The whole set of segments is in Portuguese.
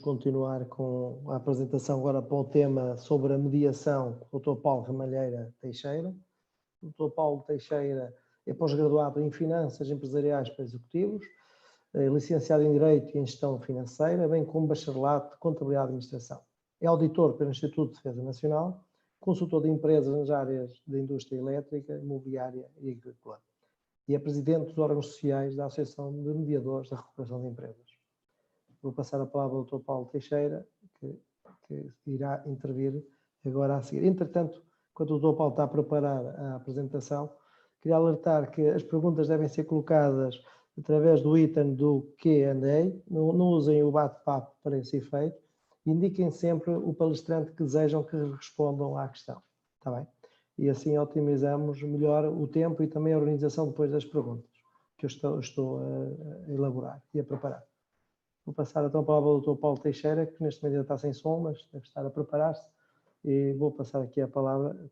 continuar com a apresentação agora para o tema sobre a mediação com o Dr. Paulo Ramalheira Teixeira. O Dr. Paulo Teixeira é pós-graduado em Finanças Empresariais para Executivos, licenciado em Direito e em Gestão Financeira, bem como bacharelato de Contabilidade e Administração. É auditor pelo Instituto de Defesa Nacional, consultor de empresas nas áreas da indústria elétrica, imobiliária e agrícola. E é presidente dos órgãos sociais da Associação de Mediadores da Recuperação de Empresas. Vou passar a palavra ao Dr. Paulo Teixeira, que irá intervir agora a seguir. Entretanto, enquanto o Dr. Paulo está a preparar a apresentação, queria alertar que as perguntas devem ser colocadas através do item do Q&A, não usem o bate-papo para esse efeito, indiquem sempre o palestrante que desejam que respondam à questão, está bem? E assim otimizamos melhor o tempo e também a organização depois das perguntas, que eu estou a elaborar e a preparar. Vou passar então a palavra ao Dr. Paulo Teixeira, que neste momento ainda está sem som, mas deve estar a preparar-se, e vou passar aqui a palavra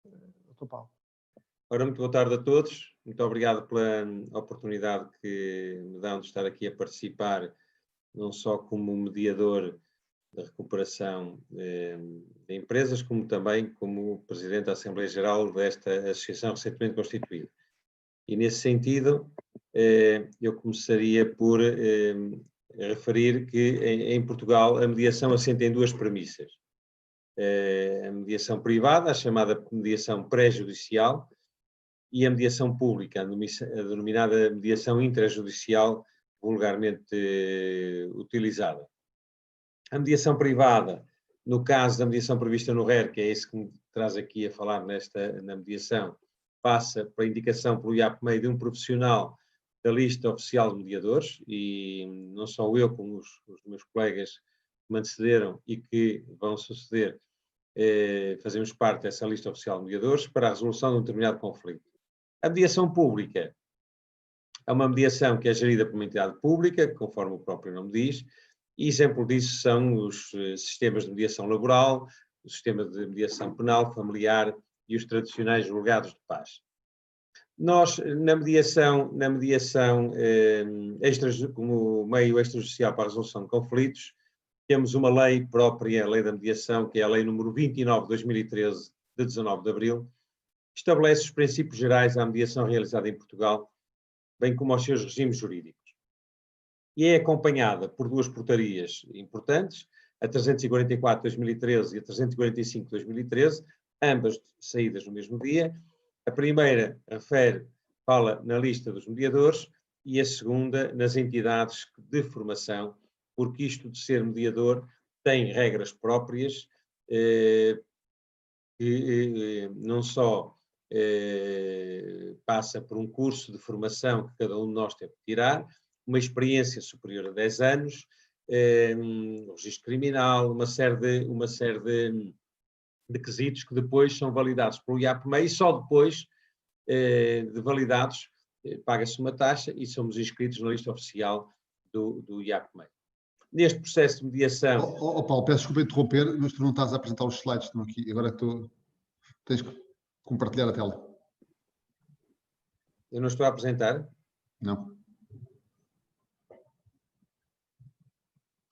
ao Dr. Paulo. Ora, muito boa tarde a todos, muito obrigado pela oportunidade que me dão de estar aqui a participar, não só como mediador da recuperação de empresas, como também como Presidente da Assembleia Geral desta associação recentemente constituída. E nesse sentido, eu começaria por referir que em Portugal a mediação assenta em duas premissas. A mediação privada, a chamada mediação pré-judicial, e a mediação pública, a denominada mediação intrajudicial, vulgarmente utilizada. A mediação privada, no caso da mediação prevista no RER, que é esse que me traz aqui a falar na mediação, passa para a indicação pelo IAPMEI de um profissional da lista oficial de mediadores, e não só eu, como os meus colegas que me antecederam e que vão suceder, fazemos parte dessa lista oficial de mediadores para a resolução de um determinado conflito. A mediação pública é uma mediação que é gerida por uma entidade pública, conforme o próprio nome diz, e exemplo disso são os sistemas de mediação laboral, o sistema de mediação penal, familiar e os tradicionais julgados de paz. Nós, na mediação como meio extrajudicial para a resolução de conflitos, temos uma lei própria, a Lei da Mediação, que é a Lei número 29 de 2013, de 19 de abril, que estabelece os princípios gerais à mediação realizada em Portugal, bem como aos seus regimes jurídicos. E é acompanhada por duas portarias importantes, a 344 de 2013 e a 345 de 2013, ambas saídas no mesmo dia. A primeira fala na lista dos mediadores e a segunda nas entidades de formação, porque isto de ser mediador tem regras próprias, que não só passa por um curso de formação que cada um de nós tem que tirar, uma experiência superior a 10 anos, um registro criminal, uma série de quesitos que depois são validados pelo IAPMEI e só depois de validados paga-se uma taxa e somos inscritos na lista oficial do IAPMEI. Neste processo de mediação... Paulo, peço desculpa interromper, mas tu não estás a apresentar os slides, estão aqui. Agora tens que compartilhar a tela. Eu não estou a apresentar? Não.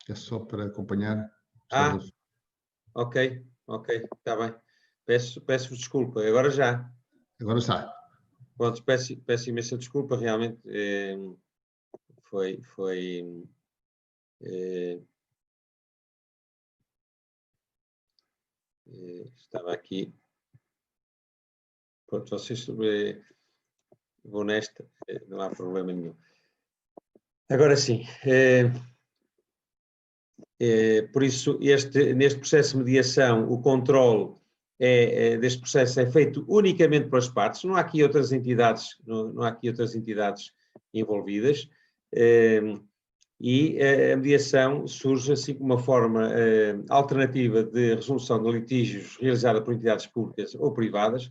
É só para acompanhar. Ok, está bem. Peço-vos desculpa, agora já. Agora está. Pronto, peço imensa desculpa, realmente estava aqui. Pronto, vocês vou nesta, não há problema nenhum. Agora sim, por isso neste processo de mediação o controle deste processo é feito unicamente pelas partes, não há aqui outras entidades, não há aqui outras entidades envolvidas, e a mediação surge assim como uma forma alternativa de resolução de litígios realizada por entidades públicas ou privadas,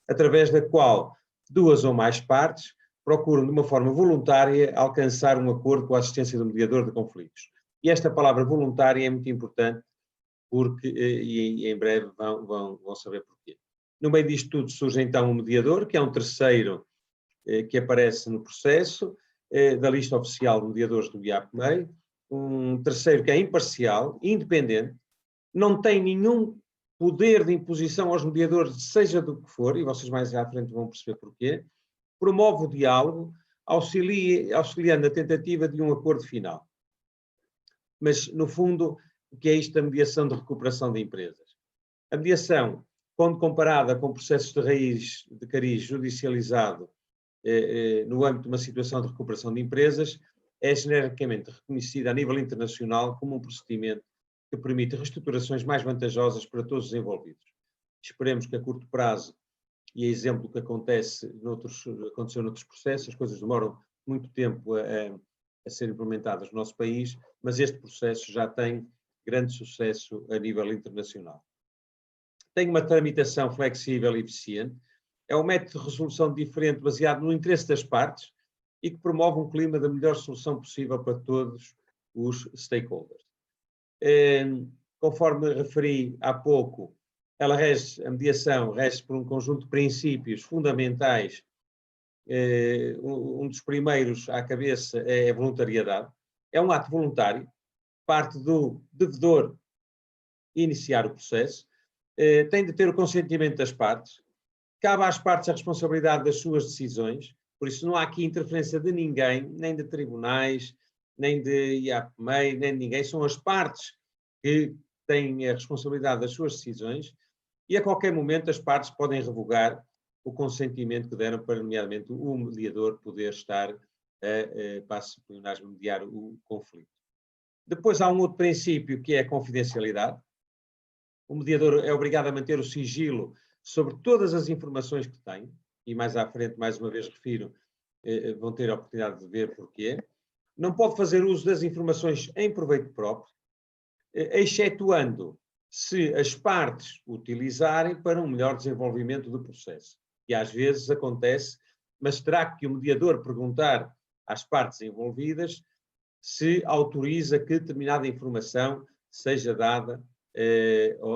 através da qual duas ou mais partes procuram de uma forma voluntária alcançar um acordo com a assistência do mediador de conflitos. E esta palavra voluntária é muito importante, porque, e em breve vão saber porquê. No meio disto tudo surge então um mediador, que é um terceiro que aparece no processo da lista oficial de mediadores do IAPMEI, um terceiro que é imparcial, independente, não tem nenhum poder de imposição aos mediadores, seja do que for, e vocês mais à frente vão perceber porquê, promove o diálogo, auxiliando a tentativa de um acordo final. Mas, no fundo, o que é isto da mediação de recuperação de empresas? A mediação, quando comparada com processos de cariz judicializado no âmbito de uma situação de recuperação de empresas, é genericamente reconhecida a nível internacional como um procedimento que permite reestruturações mais vantajosas para todos os envolvidos. Esperemos que a curto prazo, e é exemplo que aconteceu noutros processos, as coisas demoram muito tempo a ser implementadas no nosso país, mas este processo já tem grande sucesso a nível internacional. Tem uma tramitação flexível e eficiente, é um método de resolução diferente baseado no interesse das partes e que promove um clima da melhor solução possível para todos os stakeholders. Conforme referi há pouco, a mediação rege por um conjunto de princípios fundamentais. Um dos primeiros à cabeça é a voluntariedade. É um ato voluntário, parte do devedor iniciar o processo, tem de ter o consentimento das partes, cabe às partes a responsabilidade das suas decisões, por isso não há aqui interferência de ninguém, nem de tribunais, nem de IAPMEI, nem de ninguém, são as partes que têm a responsabilidade das suas decisões e a qualquer momento as partes podem revogar o consentimento que deram para, nomeadamente, o mediador poder estar a mediar o conflito. Depois há um outro princípio que é a confidencialidade. O mediador é obrigado a manter o sigilo sobre todas as informações que tem, e mais à frente, mais uma vez refiro, vão ter a oportunidade de ver porquê. Não pode fazer uso das informações em proveito próprio, excetuando se as partes utilizarem para um melhor desenvolvimento do processo. E às vezes acontece, mas terá que o mediador perguntar às partes envolvidas se autoriza que determinada informação seja dada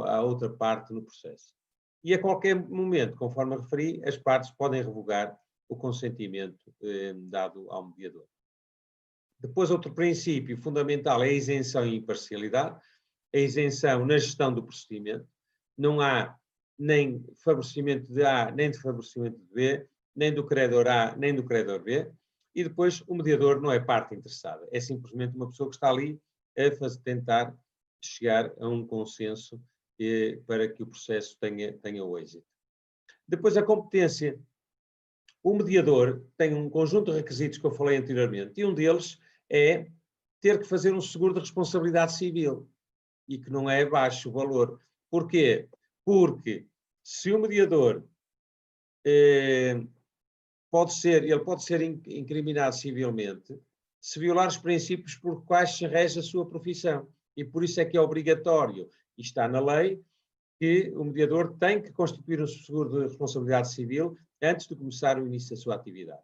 à outra parte no processo. E a qualquer momento, conforme referi, as partes podem revogar o consentimento dado ao mediador. Depois, outro princípio fundamental é a isenção e imparcialidade. A isenção na gestão do procedimento. Não há nem favorecimento de A, nem de favorecimento de B, nem do credor A, nem do credor B. E depois, o mediador não é parte interessada. É simplesmente uma pessoa que está ali a tentar chegar a um consenso para que o processo tenha o êxito. Depois, a competência. O mediador tem um conjunto de requisitos que eu falei anteriormente, e um deles é ter que fazer um seguro de responsabilidade civil, e que não é baixo o valor. Porquê? Porque se o mediador pode ser incriminado civilmente se violar os princípios por quais se rege a sua profissão. E por isso é que é obrigatório, e está na lei, que o mediador tem que constituir um seguro de responsabilidade civil antes de começar o início da sua atividade.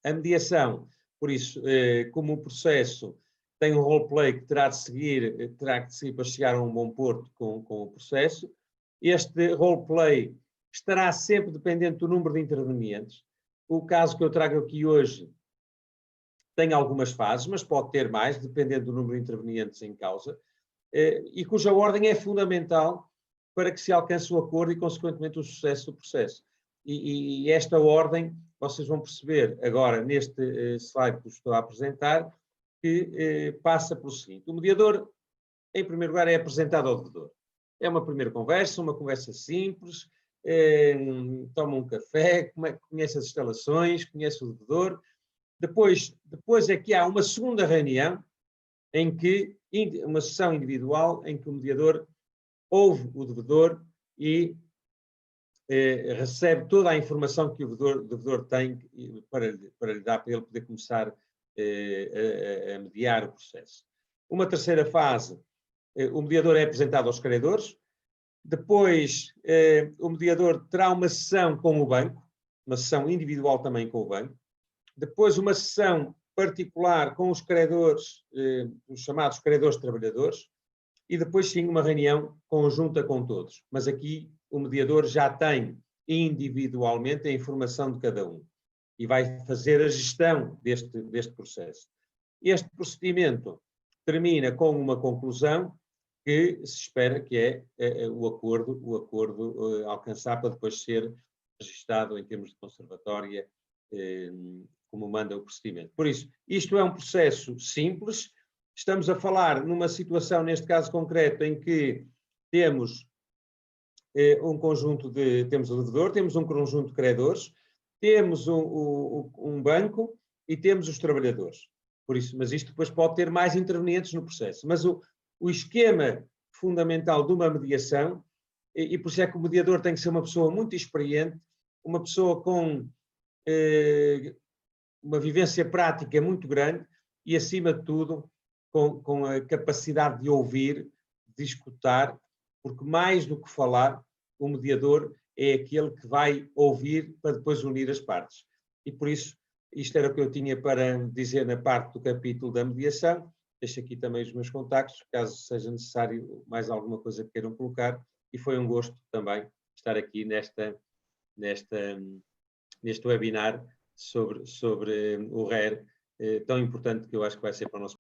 A mediação, por isso, como o processo tem um roleplay que terá que seguir para chegar a um bom porto com o processo, este roleplay estará sempre dependente do número de intervenientes. O caso que eu trago aqui hoje tem algumas fases, mas pode ter mais, dependendo do número de intervenientes em causa, e cuja ordem é fundamental para que se alcance o acordo e, consequentemente, o sucesso do processo. E esta ordem, vocês vão perceber agora neste slide que estou a apresentar, que passa pelo seguinte. O mediador, em primeiro lugar, é apresentado ao devedor. É uma primeira conversa, uma conversa simples, toma um café, conhece as instalações, conhece o devedor. Depois é que há uma segunda reunião, uma sessão individual, em que o mediador ouve o devedor e recebe toda a informação que o devedor tem para lhe dar, para ele poder começar a mediar o processo. Uma terceira fase, o mediador é apresentado aos credores. Depois, o mediador terá uma sessão com o banco, uma sessão individual também com o banco. Depois, uma sessão particular com os credores, os chamados credores trabalhadores. E depois, sim, uma reunião conjunta com todos. Mas aqui o mediador já tem individualmente a informação de cada um e vai fazer a gestão deste processo. este procedimento termina com uma conclusão que se espera que é o acordo alcançar para depois ser registado em termos de conservatória, como manda o procedimento. Por isso, isto é um processo simples. Estamos a falar numa situação, neste caso concreto, em que temos temos o devedor, temos um conjunto de credores, temos um banco e temos os trabalhadores. Por isso, mas isto depois pode ter mais intervenientes no processo. Mas o esquema fundamental de uma mediação, e por isso é que o mediador tem que ser uma pessoa muito experiente, uma pessoa com uma vivência prática muito grande e, acima de tudo, com a capacidade de ouvir, de escutar, porque mais do que falar, o mediador é aquele que vai ouvir para depois unir as partes. E por isso, isto era o que eu tinha para dizer na parte do capítulo da mediação. Deixo aqui também os meus contactos, caso seja necessário mais alguma coisa que queiram colocar. E foi um gosto também estar aqui neste webinar sobre o RER, tão importante que eu acho que vai ser para o nosso